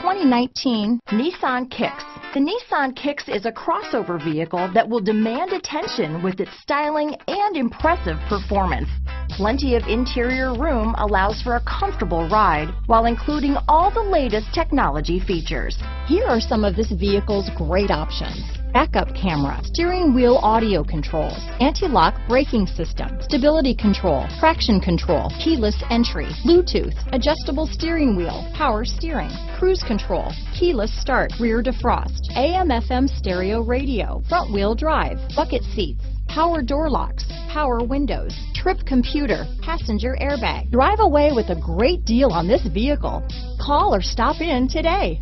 2019 Nissan Kicks. The Nissan Kicks is a crossover vehicle that will demand attention with its styling and impressive performance. Plenty of interior room allows for a comfortable ride while including all the latest technology features. Here are some of this vehicle's great options: backup camera, steering wheel audio controls, anti-lock braking system, stability control, traction control, keyless entry, Bluetooth, adjustable steering wheel, power steering, cruise control, keyless start, rear defrost, AM/FM stereo radio, front wheel drive, bucket seats, power door locks, power windows, trip computer, passenger airbag. Drive away with a great deal on this vehicle. Call or stop in today.